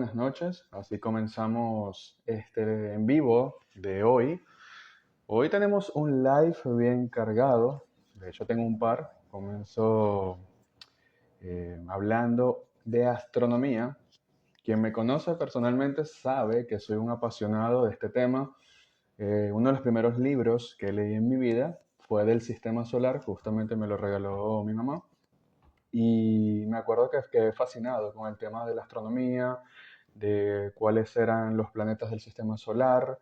buenas noches. Así comenzamos este en vivo de hoy. Hoy tenemos un live bien cargado. De hecho, tengo un par. Comenzó hablando de astronomía. Quien me conoce personalmente sabe que soy un apasionado de este tema. Uno de los primeros libros que leí en mi vida fue del sistema solar. Justamente me lo regaló mi mamá. Y me acuerdo que quedé fascinado con el tema de la astronomía, de cuáles eran los planetas del sistema solar.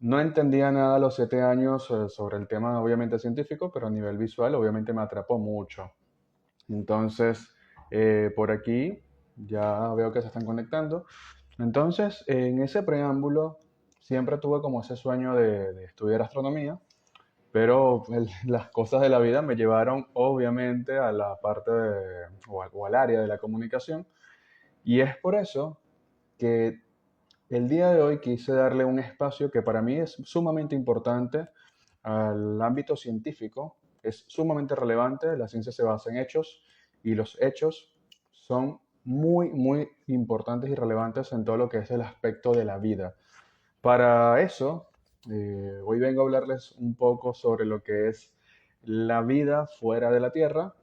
No entendía nada a los 7 años sobre el tema, obviamente científico, pero a nivel visual, obviamente me atrapó mucho. Entonces, por aquí ya veo que se están conectando. Entonces, en ese preámbulo, siempre tuve como ese sueño de estudiar astronomía, pero las cosas de la vida me llevaron obviamente a la parte o al área de la comunicación. Y es por eso que el día de hoy quise darle un espacio que para mí es sumamente importante al ámbito científico, es sumamente relevante, la ciencia se basa en hechos y los hechos son muy, muy importantes y relevantes en todo lo que es el aspecto de la vida. Para eso, hoy vengo a hablarles un poco sobre lo que es la vida fuera de la Tierra.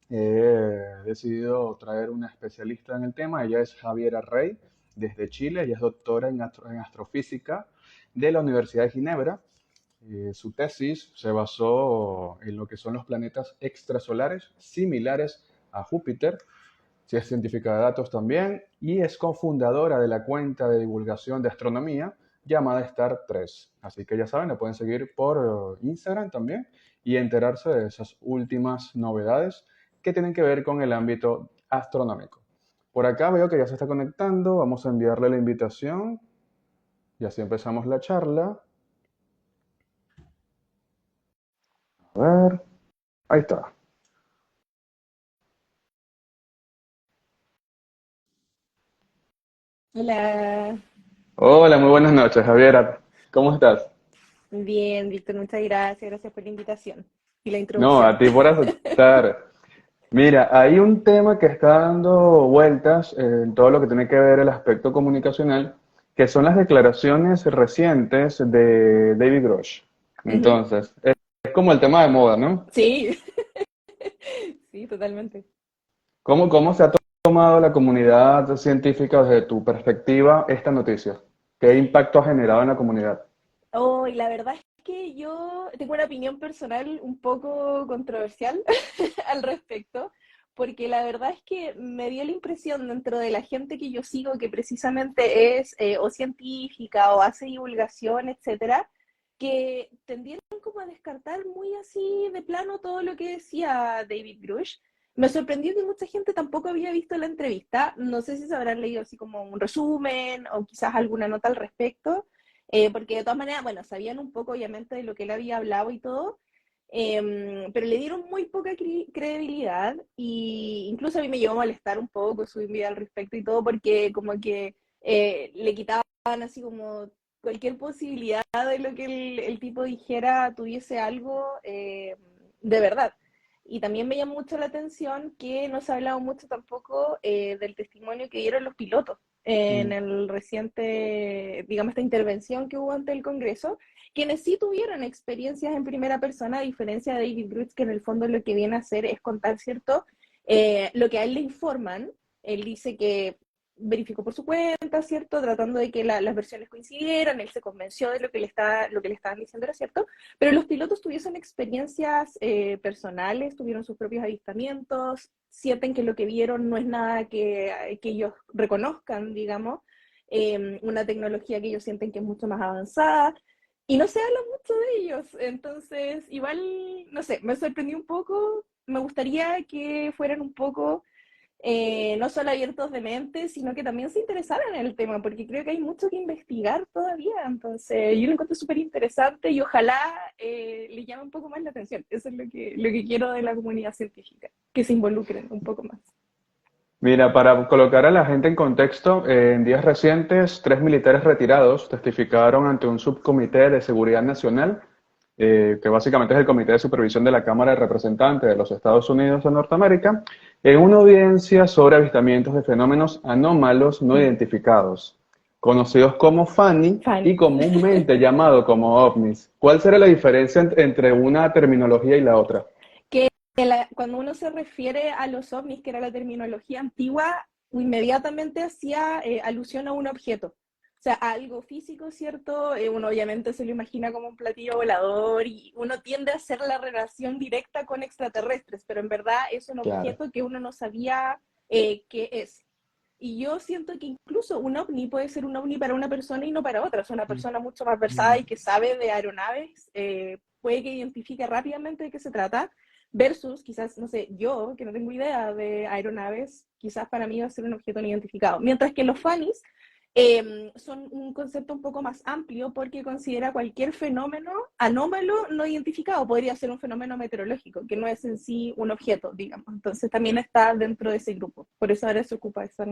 He decidido traer una especialista en el tema. Ella es Javiera Rey, desde Chile. Ella es doctora en astrofísica de la Universidad de Ginebra. Su tesis se basó en lo que son los planetas extrasolares similares a Júpiter. Sí, es científica de datos también y es cofundadora de la cuenta de divulgación de astronomía llamada Star 3. Así que ya saben, la pueden seguir por Instagram también y enterarse de esas últimas novedades que tienen que ver con el ámbito astronómico. Por acá veo que ya se está conectando, vamos a enviarle la invitación y así empezamos la charla. A ver, ahí está. Hola, Hola, muy buenas noches, Javiera. ¿Cómo estás? bien, Víctor, muchas gracias, gracias por la invitación y la No, introducción. a ti por aceptar. Mira, hay un tema que está dando vueltas en todo lo que tiene que ver el aspecto comunicacional, que son las declaraciones recientes de David Grosh. Ujú. Entonces, es como el tema de moda, ¿no? Sí, sí, totalmente. ¿Cómo se ha tomado la comunidad científica desde tu perspectiva esta noticia? ¿Qué impacto ha generado en la comunidad? Oh, y la verdad es que yo tengo una opinión personal un poco controversial al respecto, porque la verdad es que me dio la impresión dentro de la gente que yo sigo, que precisamente es o científica o hace divulgación, etcétera, que tendieron como a descartar muy así de plano todo lo que decía David Grush. Me sorprendió que mucha gente tampoco había visto la entrevista. No sé si se habrán leído así como un resumen o quizás alguna nota al respecto, porque de todas maneras, bueno, sabían un poco obviamente de lo que él había hablado y todo, pero le dieron muy poca credibilidad y incluso a mí me llevó a molestar un poco su envidia al respecto y todo porque como que le quitaban así como cualquier posibilidad de lo que el tipo dijera tuviese algo de verdad. Y también me llamó mucho la atención que no se ha hablado mucho tampoco del testimonio que dieron los pilotos en Mm. el reciente, digamos, esta intervención que hubo ante el Congreso, quienes sí tuvieron experiencias en primera persona, a diferencia de David Grush, que en el fondo lo que viene a hacer es contar, ¿cierto? Lo que a él le informan, él dice que verificó por su cuenta, ¿cierto? Tratando de que las versiones coincidieran, él se convenció de lo que le estaban diciendo era cierto, pero los pilotos tuviesen experiencias personales, tuvieron sus propios avistamientos, sienten que lo que vieron no es nada que ellos reconozcan, digamos, una tecnología que ellos sienten que es mucho más avanzada, y no se habla mucho de ellos, entonces igual, no sé, me sorprendió un poco, me gustaría que fueran un poco no solo abiertos de mente, sino que también se interesaran en el tema, porque creo que hay mucho que investigar todavía. Entonces, yo lo encuentro súper interesante y ojalá le llame un poco más la atención. Eso es lo que quiero de la comunidad científica, que se involucren un poco más. Mira, para colocar a la gente en contexto, en días recientes, 3 militares retirados testificaron ante un subcomité de seguridad nacional que básicamente es el Comité de Supervisión de la Cámara de Representantes de los Estados Unidos de Norteamérica, en una audiencia sobre avistamientos de fenómenos anómalos no Mm, identificados, conocidos como FANI Fan. y comúnmente llamado como OVNIs. ¿Cuál será la diferencia entre una terminología y la otra? Que cuando uno se refiere a los ovnis, que era la terminología antigua, inmediatamente hacía alusión a un objeto. O sea, a algo físico, ¿cierto? Uno obviamente se lo imagina como un platillo volador y uno tiende a hacer la relación directa con extraterrestres, pero en verdad es un Claro. objeto que uno no sabía qué es. Y yo siento que incluso un ovni puede ser un ovni para una persona y no para otra. Es una persona mucho más versada y que sabe de aeronaves, puede que identifique rápidamente de qué se trata, versus quizás, no sé, yo, que no tengo idea de aeronaves, quizás para mí va a ser un objeto no identificado. Mientras que los FANIs son un concepto un poco más amplio porque considera cualquier fenómeno anómalo no identificado. Podría ser un fenómeno meteorológico, que no es en sí un objeto, digamos. Entonces también está dentro de ese grupo. Por eso ahora se ocupa ese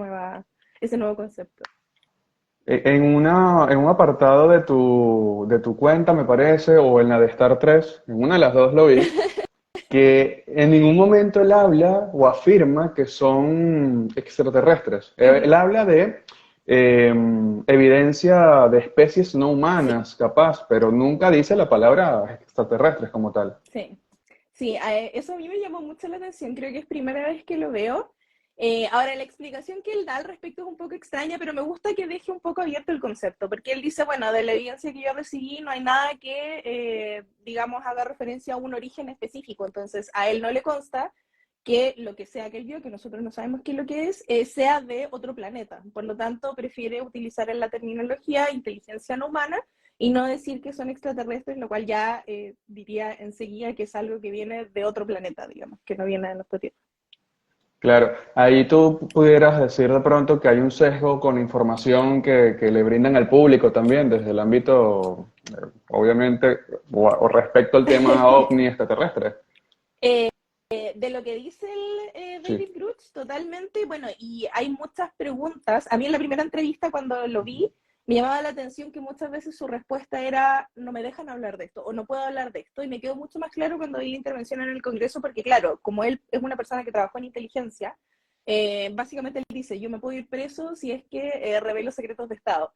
nuevo concepto. En un apartado de tu cuenta, me parece, o en la de Star 3, en una de las dos lo vi, que en ningún momento él habla o afirma que son extraterrestres. Él habla de evidencia de especies no Sí, humanas, capaz, pero nunca dice la palabra extraterrestres como tal. sí. Sí, eso a mí me llamó mucho la atención, creo que es primera vez que lo veo. Ahora, la explicación que él da al respecto es un poco extraña, pero me gusta que deje un poco abierto el concepto, porque él dice, bueno, de la evidencia que yo recibí no hay nada que, digamos, haga referencia a un origen específico, entonces a él no le consta que lo que sea que él vio, que nosotros no sabemos qué es lo que es, sea de otro planeta. Por lo tanto, prefiere utilizar en la terminología inteligencia no humana y no decir que son extraterrestres, lo cual ya diría enseguida que es algo que viene de otro planeta, digamos, que no viene de nuestro Tierra. Claro, ahí tú pudieras decir de pronto que hay un sesgo con información que le brindan al público también desde el ámbito, obviamente, o respecto al tema ovni extraterrestre. De lo que dice el, Sí. David Grush, totalmente, bueno, y hay muchas preguntas. A mí en la primera entrevista cuando lo vi, me llamaba la atención que muchas veces su respuesta era, no me dejan hablar de esto, o no puedo hablar de esto, y me quedó mucho más claro cuando vi la intervención en el Congreso, porque claro, como él es una persona que trabajó en inteligencia, básicamente él dice, yo me puedo ir preso si es que revelo secretos de Estado.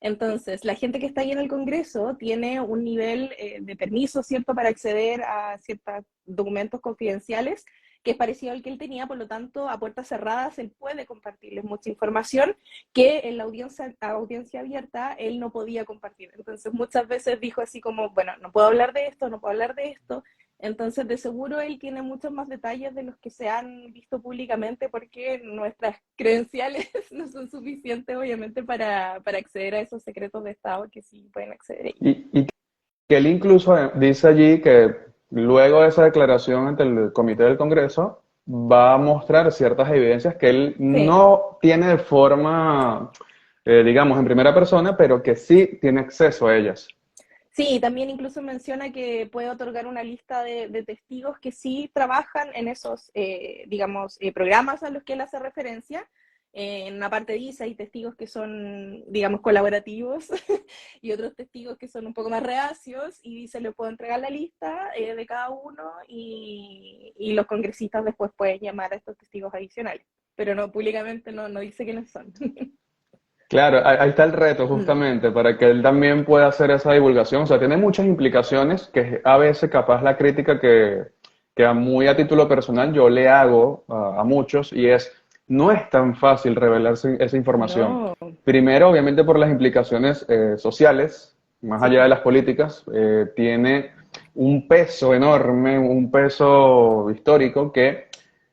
Entonces, la gente que está ahí en el Congreso tiene un nivel de permiso, ¿cierto?, para acceder a ciertos documentos confidenciales que es parecido al que él tenía, por lo tanto, a puertas cerradas él puede compartirles mucha información que en la audiencia abierta él no podía compartir. Entonces, muchas veces dijo así como, bueno, no puedo hablar de esto, no puedo hablar de esto. Entonces, de seguro él tiene muchos más detalles de los que se han visto públicamente porque nuestras credenciales no son suficientes, obviamente, para acceder a esos secretos de Estado que sí pueden acceder a ellos. Y que él incluso dice allí que luego de esa declaración ante el Comité del Congreso va a mostrar ciertas evidencias que él Sí, no tiene de forma, digamos, en primera persona, pero que sí tiene acceso a ellas. sí, también incluso menciona que puede otorgar una lista de testigos que sí trabajan en esos, digamos, programas a los que él hace referencia. En una parte dice, hay testigos que son, digamos, colaborativos y otros testigos que son un poco más reacios y dice, le puedo entregar la lista de cada uno y los congresistas después pueden llamar a estos testigos adicionales. Pero no, públicamente no dice quiénes son. Claro, ahí está el reto Mm, justamente, para que él también pueda hacer esa divulgación. O sea, tiene muchas implicaciones que a veces capaz la crítica que muy a título personal yo le hago a muchos y es, no es tan fácil revelar esa información. no, Primero, obviamente por las implicaciones sociales, más allá sí. de las políticas, tiene un peso enorme, un peso histórico que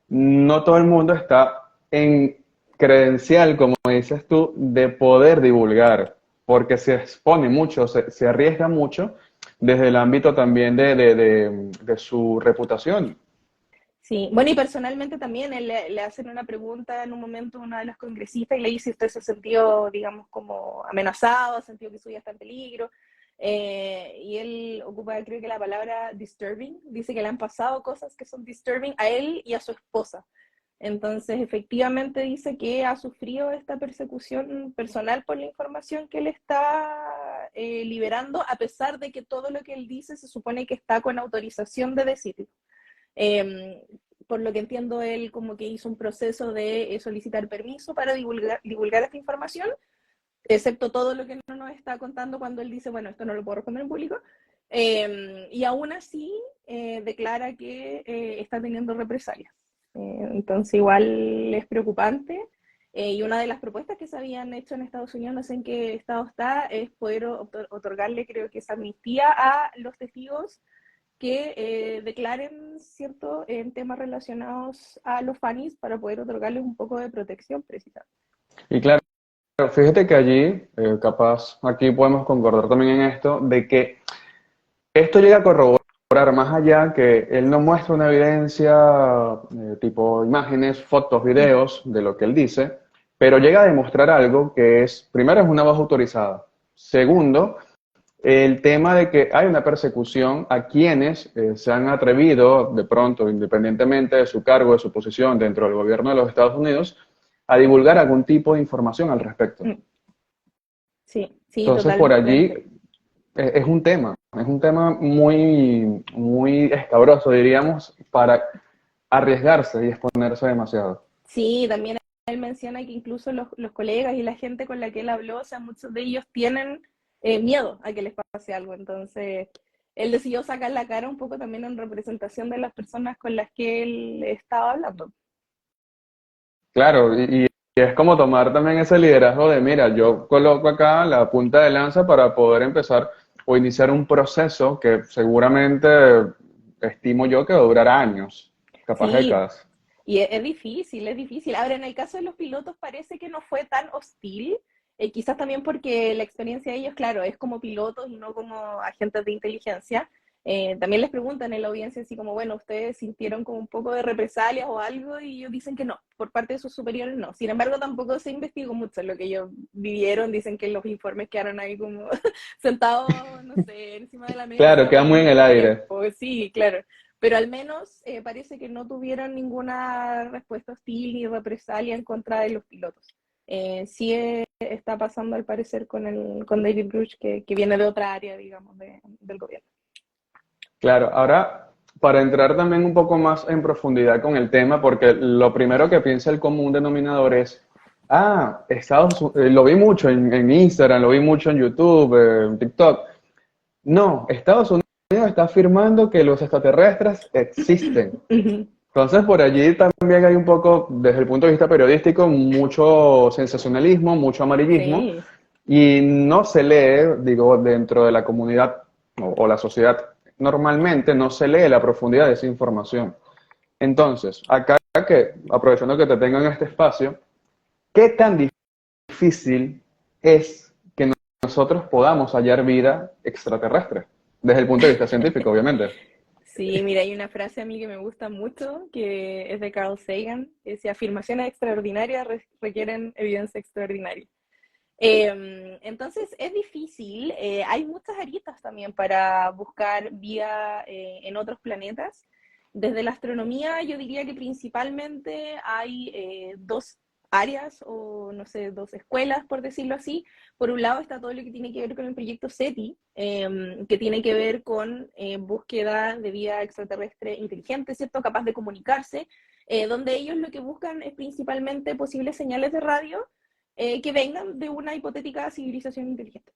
no todo el mundo está en credencial, como dices tú, de poder divulgar, porque se expone mucho, se arriesga mucho desde el ámbito también de su reputación. Sí, bueno, y personalmente también él le hacen una pregunta en un momento a uno de los congresistas y le dice, ¿usted se sintió, digamos, como amenazado, ha sentido que su vida está en peligro? Y él ocupa, creo que la palabra disturbing, dice que le han pasado cosas que son disturbing a él y a su esposa. Entonces, efectivamente dice que ha sufrido esta persecución personal por la información que él está liberando, a pesar de que todo lo que él dice se supone que está con autorización de decirlo. Por lo que entiendo, él como que hizo un proceso de solicitar permiso para divulgar esta información, excepto todo lo que no nos está contando cuando él dice, bueno, esto no lo puedo responder en público, y aún así declara que está teniendo represalias. Entonces igual es preocupante, y una de las propuestas que se habían hecho en Estados Unidos, no sé en qué estado está, es poder otorgarle, creo que esa amnistía a los testigos que declaren, ¿cierto?, en temas relacionados a los FANIs para poder otorgarles un poco de protección precisamente. Y claro, fíjate que allí, capaz, aquí podemos concordar también en esto, de que esto llega a corroborar más allá que él no muestra una evidencia tipo imágenes, fotos, videos de lo que él dice, pero llega a demostrar algo que es, primero, es una voz autorizada. Segundo, el tema de que hay una persecución a quienes se han atrevido, de pronto, independientemente de su cargo, de su posición dentro del gobierno de los Estados Unidos, a divulgar algún tipo de información al respecto. Sí, sí, Entonces, por allí totalmente. es un tema muy, muy escabroso, diríamos, para arriesgarse y exponerse demasiado. Sí, también él menciona que incluso los colegas y la gente con la que él habló, o sea, muchos de ellos tienen miedo a que les pase algo. Entonces, él decidió sacar la cara un poco también en representación de las personas con las que él estaba hablando. Claro, y es como tomar también ese liderazgo de, mira, yo coloco acá la punta de lanza para poder empezar o iniciar un proceso que seguramente estimo yo que durará años, capaz Sí, décadas. y es difícil, es difícil. Ahora, en el caso de los pilotos parece que no fue tan hostil, quizás también porque la experiencia de ellos, claro, es como pilotos y no como agentes de inteligencia. También les preguntan en la audiencia así como, bueno, ¿ustedes sintieron como un poco de represalias o algo? Y ellos dicen que no, por parte de sus superiores no. Sin embargo, tampoco se investigó mucho lo que ellos vivieron. Dicen que los informes quedaron ahí como sentados, no sé, encima de la Claro, mesa queda por muy en el mucho aire. tiempo. Sí, claro, pero al menos parece que no tuvieron ninguna respuesta hostil ni represalia en contra de los pilotos. Sí está pasando al parecer con David Grush, que viene de otra área, digamos, del gobierno. Claro, ahora para entrar también un poco más en profundidad con el tema, porque lo primero que piensa el común denominador es, lo vi mucho en Instagram, lo vi mucho en YouTube, en TikTok. No, Estados Unidos está afirmando que los extraterrestres existen. Entonces, por allí también hay un poco, desde el punto de vista periodístico, mucho sensacionalismo, mucho amarillismo, Sí, y no se lee, digo, dentro de la comunidad o la sociedad, normalmente no se lee la profundidad de esa información. Entonces, acá que, aprovechando que te tengo en este espacio, ¿qué tan difícil es que nosotros podamos hallar vida extraterrestre? Desde el punto de vista científico, obviamente. sí, mira, hay una frase a mí que me gusta mucho, que es de Carl Sagan, que dice, afirmaciones extraordinarias requieren evidencia extraordinaria. Entonces es difícil, hay muchas aristas también para buscar vida en otros planetas. Desde la astronomía yo diría que principalmente hay dos áreas o no sé, dos escuelas por decirlo así. Por un lado está todo lo que tiene que ver con el proyecto SETI, que tiene que ver con búsqueda de vida extraterrestre inteligente, ¿cierto? Capaz de comunicarse, donde ellos lo que buscan es principalmente posibles señales de radio que vengan de una hipotética civilización inteligente.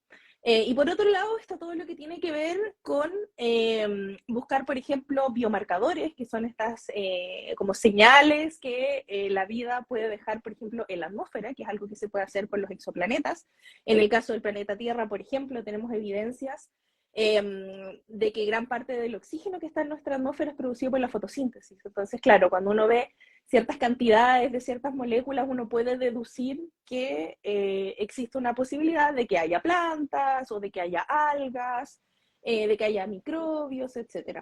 Y por otro lado está todo lo que tiene que ver con buscar, por ejemplo, biomarcadores, que son estas como señales que la vida puede dejar, por ejemplo, en la atmósfera, que es algo que se puede hacer con los exoplanetas. En el caso del planeta Tierra, por ejemplo, tenemos evidencias de que gran parte del oxígeno que está en nuestra atmósfera es producido por la fotosíntesis. Entonces, claro, cuando uno ve ciertas cantidades de ciertas moléculas, uno puede deducir que existe una posibilidad de que haya plantas o de que haya algas, de que haya microbios, etc.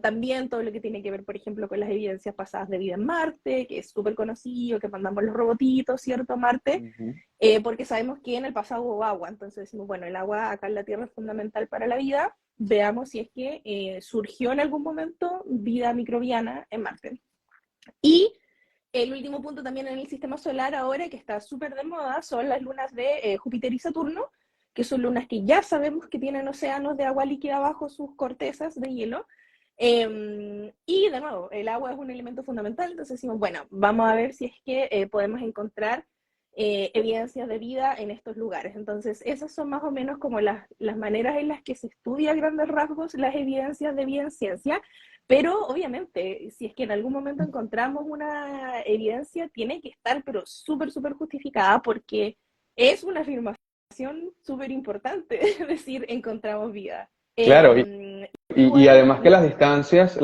También todo lo que tiene que ver, por ejemplo, con las evidencias pasadas de vida en Marte, que es súper conocido, que mandamos los robotitos, ¿cierto? A Marte, Ujú. porque sabemos que en el pasado hubo agua, entonces decimos, bueno, el agua acá en la Tierra es fundamental para la vida, veamos si es que surgió en algún momento vida microbiana en Marte. Y El último punto también en el sistema solar ahora, que está súper de moda, son las lunas de Júpiter y Saturno, que son lunas que ya sabemos que tienen océanos de agua líquida bajo sus cortezas de hielo. Y de nuevo, el agua es un elemento fundamental, entonces decimos, bueno, vamos a ver si es que podemos encontrar evidencias de vida en estos lugares. Entonces, esas son más o menos como las maneras en las que se estudia a grandes rasgos las evidencias de vida en ciencia, pero obviamente, si es que en algún momento encontramos una evidencia, tiene que estar, pero súper, súper justificada, porque es una afirmación súper importante, es decir, encontramos vida. Claro, y Igual, además que las distancias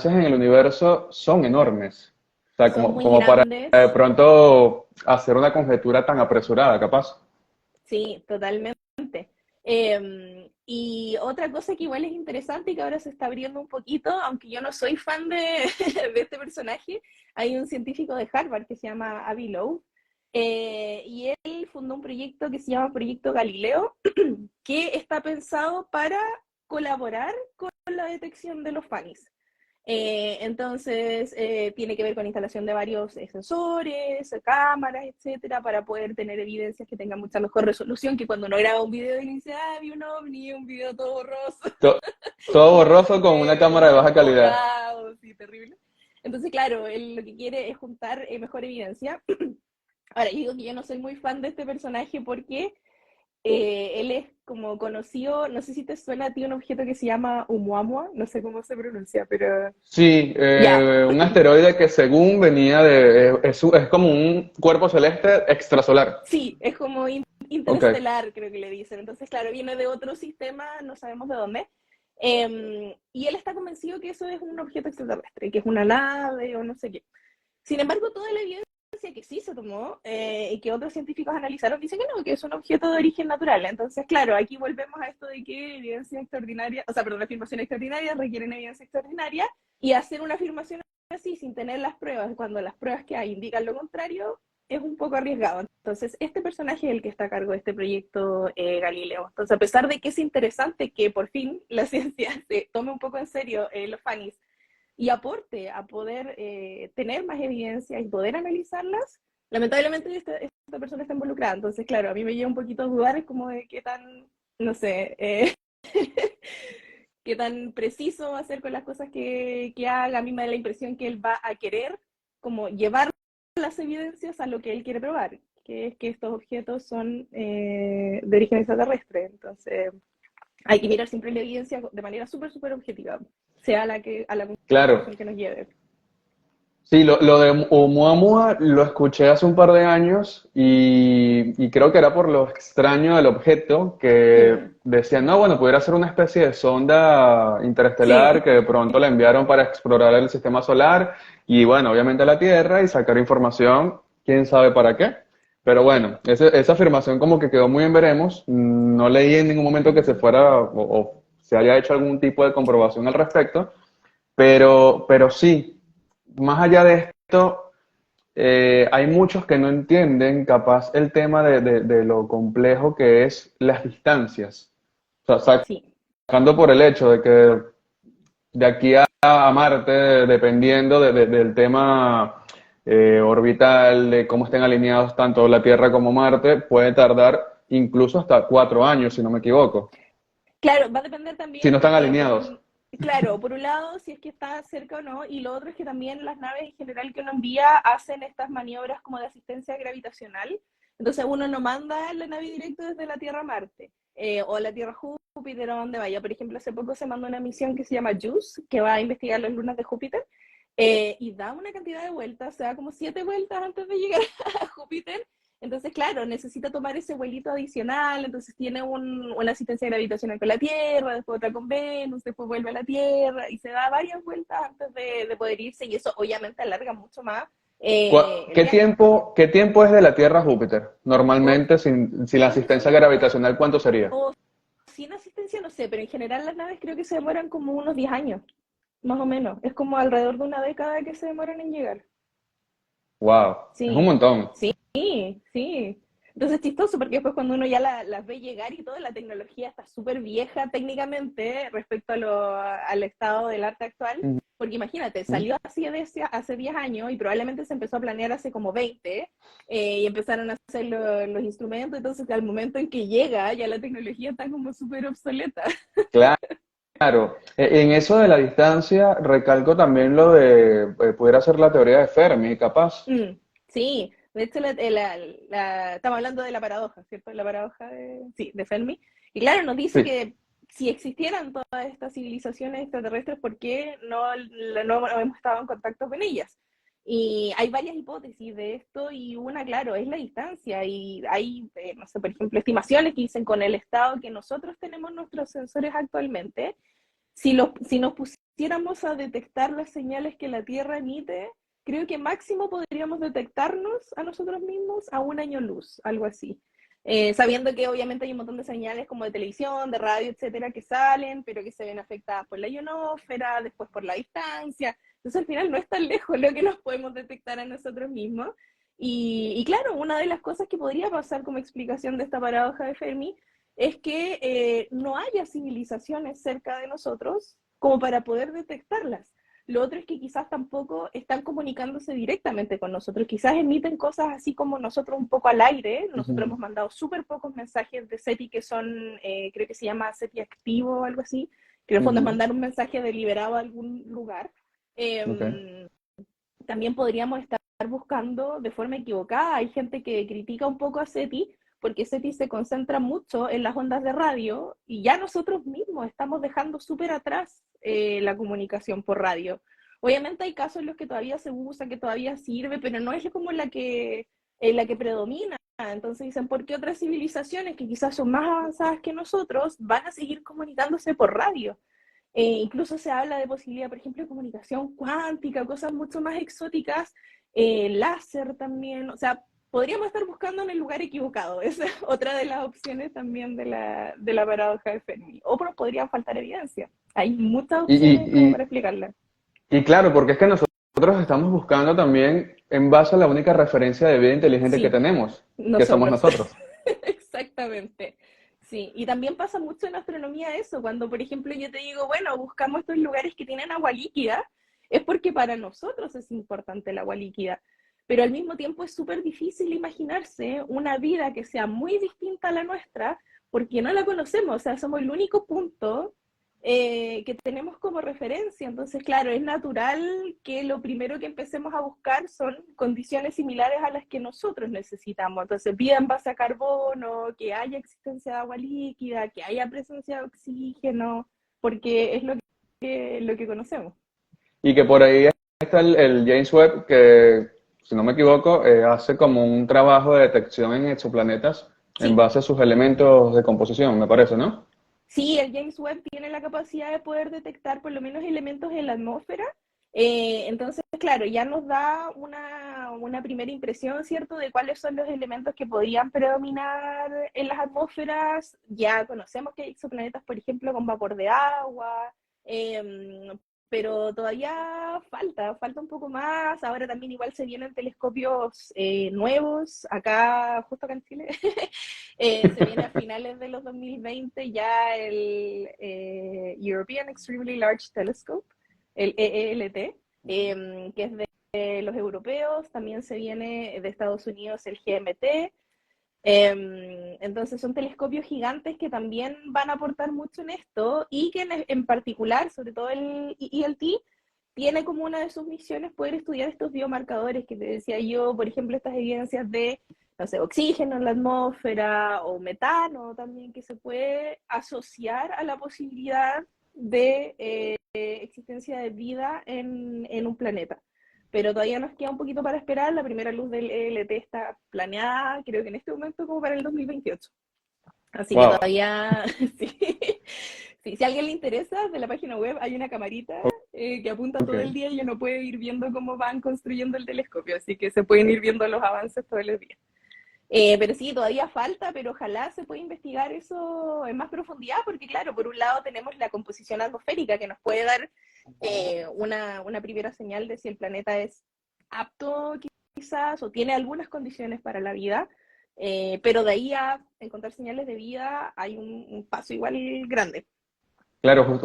en el universo son enormes. O sea, son muy como para de grandes. pronto hacer una conjetura tan apresurada, capaz. Sí, totalmente. Y otra cosa que igual es interesante y que ahora se está abriendo un poquito, aunque yo no soy fan de, de este personaje, hay un científico de Harvard que se llama Avi Loeb, y él fundó un proyecto que se llama Proyecto Galileo, que está pensado para colaborar con la detección de los FANIS. Entonces, tiene que ver con instalación de varios sensores, cámaras, etcétera, para poder tener evidencias que tengan mucha mejor resolución que cuando uno graba un video y dice, ah, vi un ovni, un video todo borroso, To- Todo borroso con una cámara de todo baja calidad. borrado, sí, terrible. Entonces, claro, él lo que quiere es juntar mejor evidencia. Ahora, yo digo que yo no soy muy fan de este personaje porque él es como conocido, no sé si te suena a ti un objeto que se llama Oumuamua, no sé cómo se pronuncia, pero Sí, ya, un asteroide que según venía es como un cuerpo celeste extrasolar. sí, es como Ok, interestelar, creo que le dicen. Entonces, claro, viene de otro sistema, no sabemos de dónde. Y él está convencido que eso es un objeto extraterrestre, que es una nave o no sé qué. Sin embargo, toda la evidencia que sí se tomó y que otros científicos analizaron dice que no, que es un objeto de origen natural. Entonces, claro, aquí volvemos a esto de que evidencia extraordinaria, o sea, perdón, afirmaciones extraordinarias requieren evidencia extraordinaria y hacer una afirmación así sin tener las pruebas, cuando las pruebas que hay indican lo contrario, es un poco arriesgado. Entonces, este personaje es el que está a cargo de este proyecto Galileo. Entonces, a pesar de que es interesante que por fin la ciencia se tome un poco en serio los FANIS y aporte a poder tener más evidencia y poder analizarlas, lamentablemente esta persona está involucrada. Entonces, claro, a mí me lleva un poquito a dudar como de qué tan, no sé, qué tan preciso va a ser con las cosas que haga. A mí me da la impresión que él va a querer como llevar las evidencias a lo que él quiere probar, que es que estos objetos son de origen extraterrestre. Entonces, hay que mirar siempre la evidencia de manera súper, súper objetiva, sea a la claro. conclusión que nos lleve. Sí, lo de Oumuamua lo escuché hace un par de años y creo que era por lo extraño del objeto que Mm, decían, no, bueno, pudiera ser una especie de sonda interestelar sí, que de pronto la enviaron para explorar el sistema solar y bueno, obviamente la Tierra y sacar información, quién sabe para qué. Pero bueno, esa afirmación como que quedó muy en veremos. No leí en ningún momento que se fuera o se haya hecho algún tipo de comprobación al respecto, pero sí. Más allá de esto, hay muchos que no entienden capaz el tema de lo complejo que es las distancias. O sea, sí, sacando por el hecho de que de aquí a Marte, dependiendo del tema orbital, de cómo estén alineados tanto la Tierra como Marte, puede tardar incluso hasta 4 años, si no me equivoco, claro, va a depender si no también, están alineados. claro, por un lado, si es que está cerca o no, y lo otro es que también las naves en general que uno envía hacen estas maniobras como de asistencia gravitacional. Entonces uno no manda la nave directo desde la Tierra a Marte, o a la Tierra a Júpiter o donde vaya. Por ejemplo, hace poco se mandó una misión que se llama JUICE, que va a investigar las lunas de Júpiter, y da una cantidad de vueltas, se da como 7 vueltas antes de llegar a Júpiter. Entonces, claro, necesita tomar ese vuelito adicional, entonces tiene una asistencia gravitacional con la Tierra, después otra con Venus, después vuelve a la Tierra y se da varias vueltas antes de poder irse y eso obviamente alarga mucho más el viaje. Qué tiempo es de la Tierra a Júpiter? O Normalmente, sin la creo que asistencia son como, gravitacional, ¿cuánto sería? o sin asistencia, no sé, pero en general las naves creo que se demoran como unos 10 años, más o menos. Es como alrededor de una década que se demoran en llegar. Wow, es un Sí, montón. sí, sí. Entonces es chistoso porque después cuando uno ya las ve llegar y todo, la tecnología está súper vieja técnicamente respecto al estado del arte actual, Ujú. porque imagínate, salió hace 10 años y probablemente se empezó a planear hace como 20, y empezaron a hacer los instrumentos, entonces al momento en que llega ya la tecnología está como súper obsoleta. Claro, en eso de la distancia recalco también lo de pudiera ser la teoría de Fermi, capaz. Sí, de hecho estamos hablando de la paradoja, ¿cierto? La paradoja de Fermi. Y claro, nos dice Sí. que si existieran todas estas civilizaciones extraterrestres, ¿por qué no hemos estado en contacto con ellas? Y hay varias hipótesis de esto y una, claro, es la distancia. Y hay, no sé, por ejemplo, estimaciones que dicen con el estado que nosotros tenemos nuestros sensores actualmente, si nos pusiéramos a detectar las señales que la Tierra emite, creo que máximo podríamos detectarnos a nosotros mismos a 1 año luz, algo así. Sabiendo que obviamente hay un montón de señales como de televisión, de radio, etcétera, que salen, pero que se ven afectadas por la ionosfera, después por la distancia. Entonces al final no es tan lejos lo que nos podemos detectar a nosotros mismos. Y claro, una de las cosas que podría pasar como explicación de esta paradoja de Fermi es que no haya civilizaciones cerca de nosotros como para poder detectarlas. Lo otro es que quizás tampoco están comunicándose directamente con nosotros, quizás emiten cosas así como nosotros un poco al aire. Nosotros Ujú. hemos mandado súper pocos mensajes de SETI que son, creo que se llama SETI activo o algo así, que en el fondo es Ujú. mandar un mensaje deliberado a algún lugar. Ok. También podríamos estar buscando de forma equivocada. Hay gente que critica un poco a SETI porque SETI se concentra mucho en las ondas de radio y ya nosotros mismos estamos dejando súper atrás la comunicación por radio. Obviamente hay casos en los que todavía se usa, que todavía sirve, pero no es como la que predomina. Entonces dicen, ¿por qué otras civilizaciones que quizás son más avanzadas que nosotros van a seguir comunicándose por radio? Incluso se habla de posibilidad, por ejemplo, de comunicación cuántica, cosas mucho más exóticas, láser también, o sea, podríamos estar buscando en el lugar equivocado. Esa es otra de las opciones también de la paradoja de Fermi. O pero podría faltar evidencia. Hay muchas Y, opciones como y, para explicarla. y claro, porque es que nosotros estamos buscando también en base a la única referencia de vida inteligente que Sí, tenemos, que somos nosotros. nosotros. Exactamente. Sí, y también pasa mucho en astronomía eso, cuando por ejemplo yo te digo, bueno, buscamos estos lugares que tienen agua líquida, es porque para nosotros es importante el agua líquida, pero al mismo tiempo es súper difícil imaginarse una vida que sea muy distinta a la nuestra, porque no la conocemos, o sea, somos el único punto que tenemos como referencia. Entonces, claro, es natural que lo primero que empecemos a buscar son condiciones similares a las que nosotros necesitamos. Entonces, vida en base a carbono, que haya existencia de agua líquida, que haya presencia de oxígeno, porque es lo que conocemos. Y que por ahí está el James Webb, que, si no me equivoco, hace como un trabajo de detección en exoplanetas en Sí, base a sus elementos de composición, me parece, ¿no? sí, el James Webb tiene la capacidad de poder detectar por lo menos elementos en la atmósfera. Entonces, claro, ya nos da una primera impresión, ¿cierto?, de cuáles son los elementos que podrían predominar en las atmósferas. Ya conocemos que hay exoplanetas, por ejemplo, con vapor de agua, pero todavía falta un poco más. Ahora también igual se vienen telescopios nuevos, justo acá en Chile. Se viene a finales de los 2020 ya el European Extremely Large Telescope, el EELT, que es de los europeos. También se viene de Estados Unidos el GMT. Entonces son telescopios gigantes que también van a aportar mucho en esto y que en particular, sobre todo el ELT, tiene como una de sus misiones poder estudiar estos biomarcadores que te decía yo, por ejemplo, estas evidencias de, no sé, oxígeno en la atmósfera o metano también que se puede asociar a la posibilidad de existencia de vida en un planeta. Pero todavía nos queda un poquito para esperar. La primera luz del ELT está planeada, creo que en este momento, como para el 2028. Así que Wow. todavía, sí. Sí, si a alguien le interesa, de la página web hay una camarita que apunta Ok. todo el día y uno puede ir viendo cómo van construyendo el telescopio, así que se pueden ir viendo los avances todos los días. Pero sí, todavía falta, pero ojalá se pueda investigar eso en más profundidad, porque claro, por un lado tenemos la composición atmosférica que nos puede dar una primera señal de si el planeta es apto quizás o tiene algunas condiciones para la vida. Pero de ahí a encontrar señales de vida hay un paso igual grande. Claro,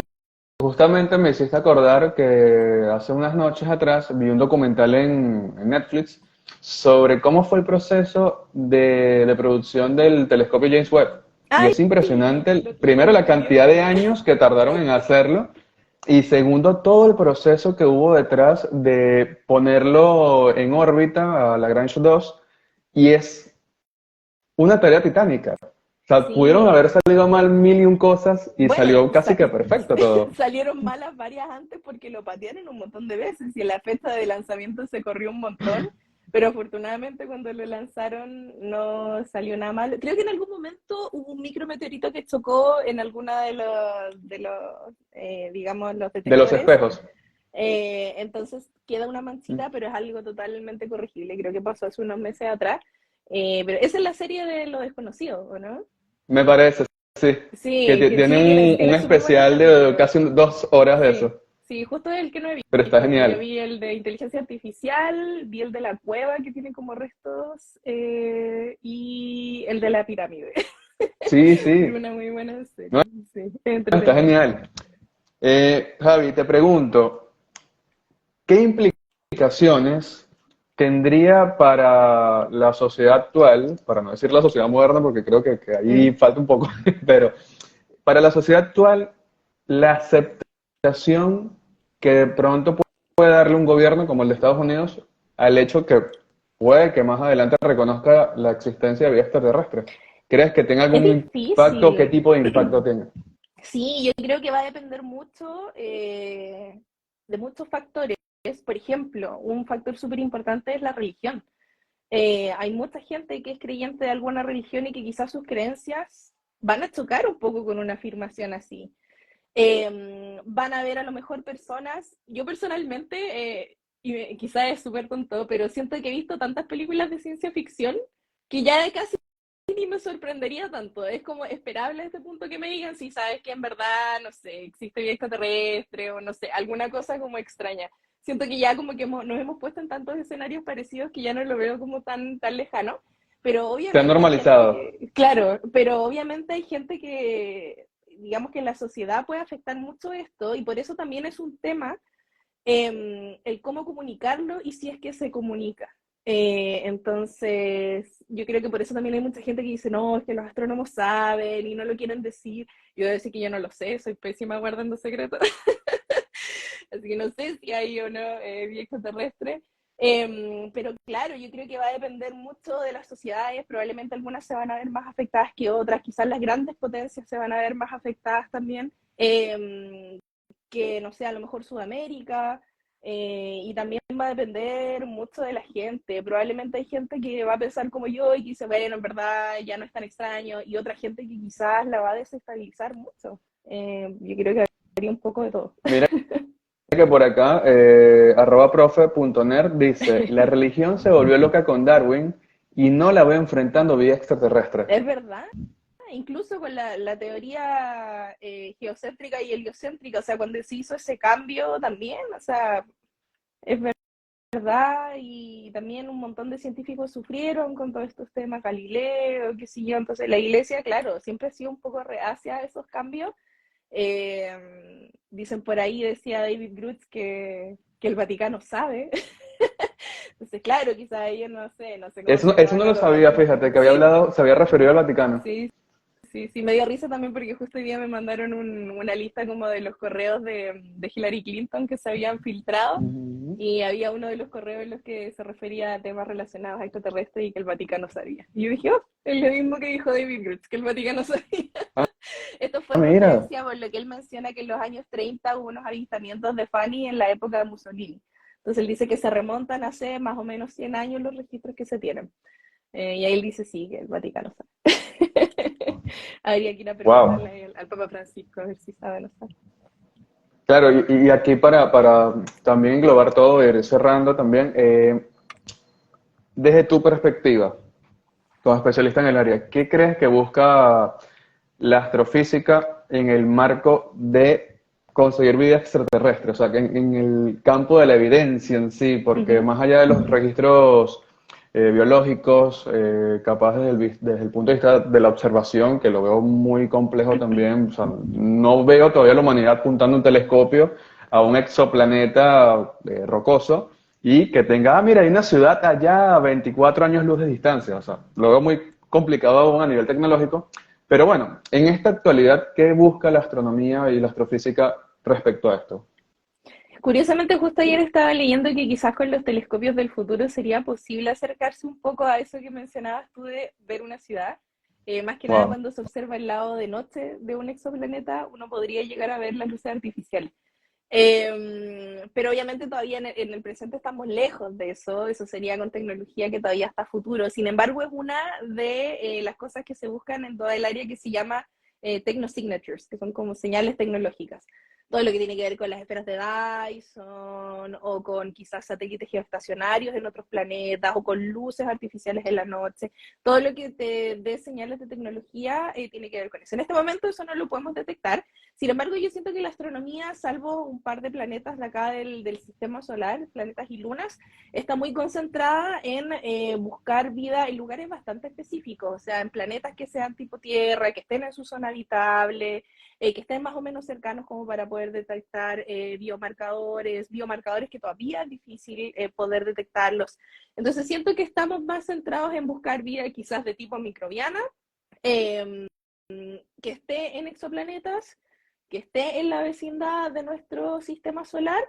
justamente me hiciste acordar que hace unas noches atrás vi un documental en Netflix sobre cómo fue el proceso de producción del telescopio James Webb. Y Ay, es impresionante, lo primero, la estuve cantidad viendo. de años que tardaron en hacerlo, y segundo, todo el proceso que hubo detrás de ponerlo en órbita a Lagrange 2, y es una tarea titánica. O sea, pudieron Sí, haber salido mal mil y un cosas y bueno, salió casi que perfecto todo. salieron malas varias antes porque lo patearon un montón de veces y la fecha de lanzamiento se corrió un montón, pero afortunadamente cuando lo lanzaron no salió nada mal. Creo que en algún momento hubo un micrometeorito que chocó en alguna de los digamos, los De los detectores. espejos. Entonces queda una manchita, pero es algo totalmente corregible. Creo que pasó hace unos meses atrás. Pero esa es la serie de Lo Desconocido, ¿o no? Me parece, sí. Que Sí, que tiene sí, tiene un súper buenos especial de capítulos. casi 2 horas de Sí, eso. sí, justo el que no he Pero está visto, porque yo genial. vi el de inteligencia artificial, vi el de la cueva que tiene como restos y el de la pirámide. Sí, Es sí. una muy buena No, serie, sí, es está entretenido. genial. Javi, te pregunto, ¿qué implicaciones tendría para la sociedad actual, para no decir la sociedad moderna, porque creo que ahí Mm. falta un poco, pero para la sociedad actual, la aceptación que de pronto puede darle un gobierno como el de Estados Unidos al hecho que puede que más adelante reconozca la existencia de vida extraterrestre? ¿Crees que tenga Es algún impacto? ¿Qué difícil. tipo de impacto tiene? Sí, yo creo que va a depender mucho de muchos factores. Por ejemplo, un factor súper importante es la religión. Hay mucha gente que es creyente de alguna religión y que quizás sus creencias van a chocar un poco con una afirmación así. Van a ver a lo mejor personas, yo personalmente, y quizás es súper tonto, pero siento que he visto tantas películas de ciencia ficción que ya casi ni me sorprendería tanto. Es como esperable a este punto que me digan si sabes que en verdad, no sé, existe vida extraterrestre o no sé, alguna cosa como extraña. Siento que ya como que nos hemos puesto en tantos escenarios parecidos que ya no lo veo como tan lejano. Pero Se ha obviamente hay gente normalizado. que, claro, pero obviamente hay gente que, digamos que en la sociedad puede afectar mucho esto y por eso también es un tema el cómo comunicarlo y si es que se comunica. Entonces, yo creo que por eso también hay mucha gente que dice, no, es que los astrónomos saben y no lo quieren decir. Yo debo decir que yo no lo sé, soy pésima guardando secretos. Así que no sé si hay o no vida extraterrestre. Pero claro, yo creo que va a depender mucho de las sociedades, probablemente algunas se van a ver más afectadas que otras, quizás las grandes potencias se van a ver más afectadas también. Que no sé, a lo mejor Sudamérica, y también va a depender mucho de la gente. Probablemente hay gente que va a pensar como yo y que dice, bueno, en verdad ya no es tan extraño, y otra gente que quizás la va a desestabilizar mucho. Yo creo que habría un poco de todo. Mira que por acá, @profe.nerd dice, la religión se volvió loca con Darwin y no la ve enfrentando vida extraterrestre. Es verdad, incluso con la teoría geocéntrica y heliocéntrica, o sea, cuando se hizo ese cambio también, o sea, es verdad, y también un montón de científicos sufrieron con todos estos temas, Galileo, qué sé yo, entonces la iglesia, claro, siempre ha sido un poco reacia a esos cambios. Dicen por ahí, decía David Grush, que el Vaticano sabe. Entonces, claro, quizás ellos no sé cómo se Eso no van a lo tomar. sabía, fíjate, que había Sí, hablado, se había referido al Vaticano. sí, sí, sí, me dio risa también porque justo hoy día me mandaron una lista como de los correos de Hillary Clinton que se habían filtrado Ujú. y había uno de los correos en los que se refería a temas relacionados a extraterrestres y que el Vaticano sabía. Y yo dije, oh, es lo mismo que dijo David Grush, que el Vaticano sabía. Ah, Esto fue en mira. referencia por lo que él menciona que en los años 30 hubo unos avistamientos de Fanny en la época de Mussolini. Entonces él dice que se remontan hace más o menos 100 años los registros que se tienen. Y ahí él dice sí, que el Vaticano sabe. Habría que ir a Wow. preguntarle al Papa Francisco a ver si sabe o no sabe. Claro, y aquí para también englobar todo y ir cerrando también, desde tu perspectiva, como especialista en el área, ¿qué crees que busca la astrofísica en el marco de conseguir vida extraterrestre? O sea, que en el campo de la evidencia en sí, porque Ujú. más allá de los registros biológicos, capaz desde el punto de vista de la observación, que lo veo muy complejo también. O sea, no veo todavía la humanidad apuntando un telescopio a un exoplaneta rocoso y que tenga, mira, hay una ciudad allá a 24 años luz de distancia. O sea, lo veo muy complicado aún a nivel tecnológico. Pero bueno, en esta actualidad, ¿qué busca la astronomía y la astrofísica respecto a esto? Curiosamente, justo ayer estaba leyendo que quizás con los telescopios del futuro sería posible acercarse un poco a eso que mencionabas tú de ver una ciudad. Más que nada Wow. cuando se observa el lado de noche de un exoplaneta, uno podría llegar a ver las luces artificiales. Pero obviamente todavía en el presente estamos lejos de eso sería con tecnología que todavía está a futuro. Sin embargo, es una de las cosas que se buscan en toda el área que se llama technosignatures, que son como señales tecnológicas. Todo lo que tiene que ver con las esferas de Dyson o con quizás satélites geoestacionarios en otros planetas o con luces artificiales en la noche. Todo lo que te dé señales de tecnología tiene que ver con eso. En este momento eso no lo podemos detectar. Sin embargo, yo siento que la astronomía, salvo un par de planetas de acá del sistema solar, planetas y lunas, está muy concentrada en buscar vida en lugares bastante específicos, o sea, en planetas que sean tipo Tierra, que estén en su zona habitable, que estén más o menos cercanos como para poder detectar biomarcadores que todavía es difícil poder detectarlos. Entonces siento que estamos más centrados en buscar vida quizás de tipo microbiana, eh, que esté en exoplanetas, que esté en la vecindad de nuestro sistema solar,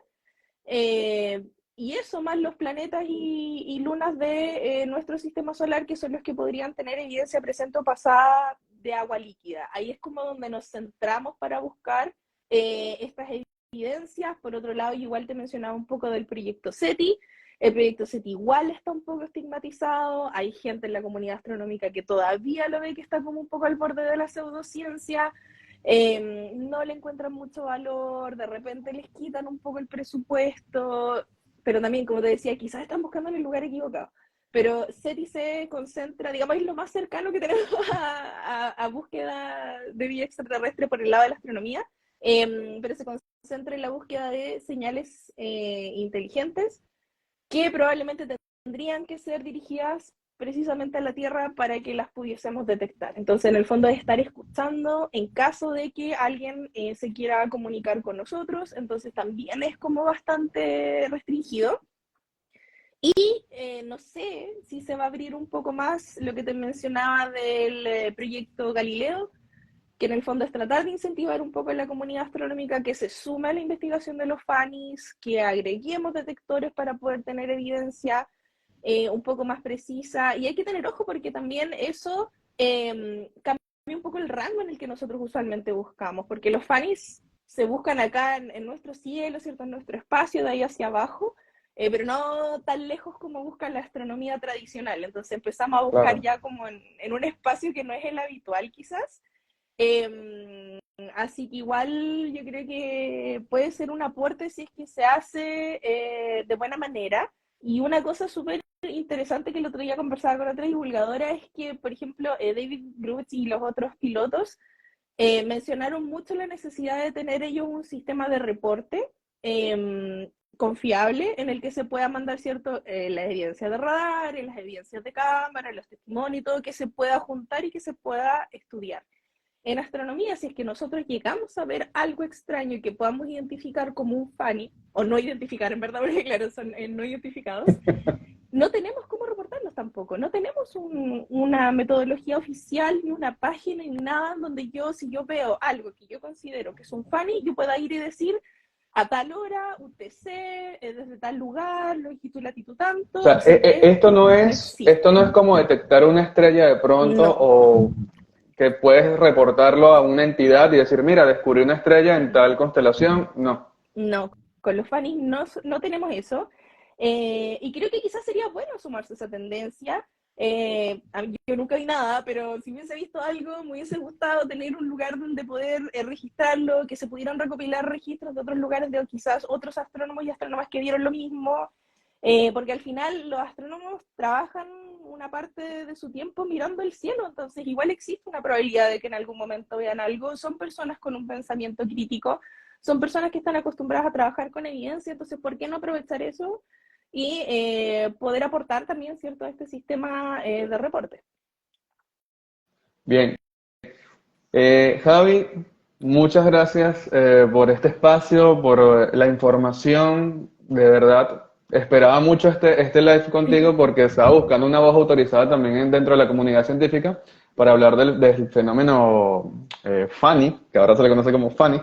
eh, y eso más los planetas y lunas de nuestro sistema solar, que son los que podrían tener evidencia presente o pasada de agua líquida. Ahí es como donde nos centramos para buscar estas evidencias. Por otro lado, igual te mencionaba un poco del proyecto SETI. El proyecto SETI igual está un poco estigmatizado. Hay gente en la comunidad astronómica que todavía lo ve que está como un poco al borde de la pseudociencia. No le encuentran mucho valor, de repente les quitan un poco el presupuesto, pero también, como te decía, quizás están buscando en el lugar equivocado. Pero SETI se concentra, digamos, es lo más cercano que tenemos a búsqueda de vida extraterrestre por el lado de la astronomía, pero se concentra en la búsqueda de señales inteligentes que probablemente tendrían que ser dirigidas precisamente a la Tierra para que las pudiésemos detectar. Entonces, en el fondo es estar escuchando en caso de que alguien se quiera comunicar con nosotros, entonces también es como bastante restringido. No sé si se va a abrir un poco más lo que te mencionaba del proyecto Galileo, que en el fondo es tratar de incentivar un poco a la comunidad astronómica que se sume a la investigación de los FANIS, que agreguemos detectores para poder tener evidencia un poco más precisa. Y hay que tener ojo porque también eso cambia un poco el rango en el que nosotros usualmente buscamos, porque los FANIS se buscan acá en nuestro cielo, ¿cierto? En nuestro espacio, de ahí hacia abajo, pero no tan lejos como busca la astronomía tradicional. Entonces empezamos a buscar Claro. ya como en un espacio que no es el habitual quizás. Así que igual yo creo que puede ser un aporte si es que se hace de buena manera. Y una cosa súper interesante que el otro día conversaba con otra divulgadora es que, por ejemplo, David Grubbs y los otros pilotos mencionaron mucho la necesidad de tener ellos un sistema de reporte confiable en el que se pueda mandar cierto las evidencias de radar, las evidencias de cámara, los testimonios y todo que se pueda juntar y que se pueda estudiar. En astronomía, si es que nosotros llegamos a ver algo extraño que podamos identificar como un FANI, o no identificar en verdad, porque claro, son no identificados, no tenemos cómo reportarlos tampoco, no tenemos una metodología oficial, ni una página, ni nada donde yo, si yo veo algo que yo considero que es un FANI, yo pueda ir y decir a tal hora, UTC, desde tal lugar, longitud, latitud, O tanto, sea, no esto existe. no es como detectar una estrella de pronto No, o que puedes reportarlo a una entidad y decir, mira, descubrí una estrella en tal constelación. No. no, con los FANIs no tenemos eso. Y creo que quizás sería bueno sumarse a esa tendencia. Yo nunca vi nada, pero si hubiese visto algo, me hubiese gustado tener un lugar donde poder registrarlo, que se pudieran recopilar registros de otros lugares, de quizás otros astrónomos y astrónomas que vieron lo mismo, porque al final los astrónomos trabajan una parte de su tiempo mirando el cielo, entonces igual existe una probabilidad de que en algún momento vean algo. Son personas con un pensamiento crítico, son personas que están acostumbradas a trabajar con evidencia, entonces ¿por qué no aprovechar eso? y poder aportar también, ¿cierto?, a este sistema de reporte. Bien. Javi, muchas gracias por este espacio, por la información. De verdad, esperaba mucho este live contigo porque estaba buscando una voz autorizada también dentro de la comunidad científica para hablar del fenómeno FANY, que ahora se le conoce como FANY.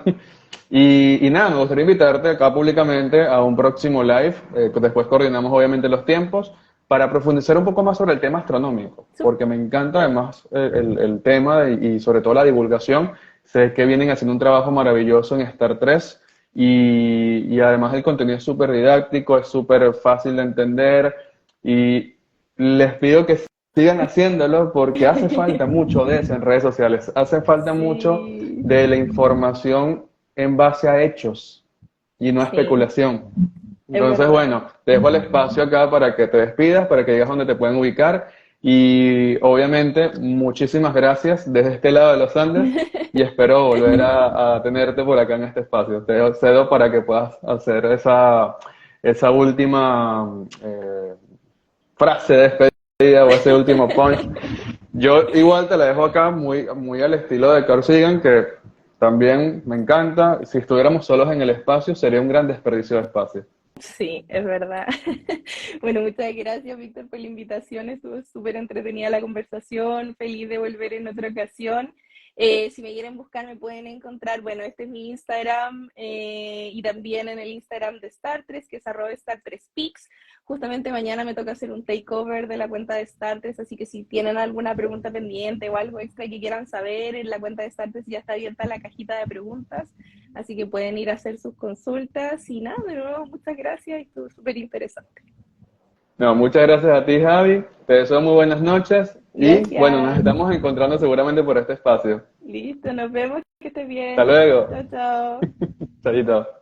Y nada, me gustaría invitarte acá públicamente a un próximo live, después coordinamos obviamente los tiempos, para profundizar un poco más sobre el tema astronómico, porque me encanta además el tema y sobre todo la divulgación. Sé que vienen haciendo un trabajo maravilloso en Star 3 y además el contenido es súper didáctico, es súper fácil de entender y les pido que sigan haciéndolo porque hace falta mucho de eso en redes sociales, hace falta mucho Sí, de la información en base a hechos y no a sí, especulación. es Entonces, verdad. bueno, te dejo el espacio acá para que te despidas, para que digas dónde te pueden ubicar y obviamente muchísimas gracias desde este lado de los Andes y espero volver a tenerte por acá en este espacio. Te cedo para que puedas hacer esa última frase de despedida o ese último punch. Yo igual te la dejo acá muy, muy al estilo de Carl Sagan, que también me encanta. Si estuviéramos solos en el espacio, sería un gran desperdicio de espacio. Sí, es verdad. Bueno, muchas gracias, Víctor, por la invitación. Estuvo súper entretenida la conversación. Feliz de volver en otra ocasión. Si me quieren buscar, me pueden encontrar. Bueno, este es mi Instagram y también en el Instagram de Star3, que es @Star3Pix. Justamente mañana me toca hacer un takeover de la cuenta de Star3, así que si tienen alguna pregunta pendiente o algo extra que quieran saber, en la cuenta de Star3 ya está abierta la cajita de preguntas. Así que pueden ir a hacer sus consultas y nada, de nuevo, muchas gracias y estuvo súper interesante. No, muchas gracias a ti, Javi. Te deseo muy buenas noches y bueno, nos Gracias. estamos encontrando seguramente por este espacio. Listo, nos vemos, que estés Hasta bien. luego. Chao, chao. Chayito.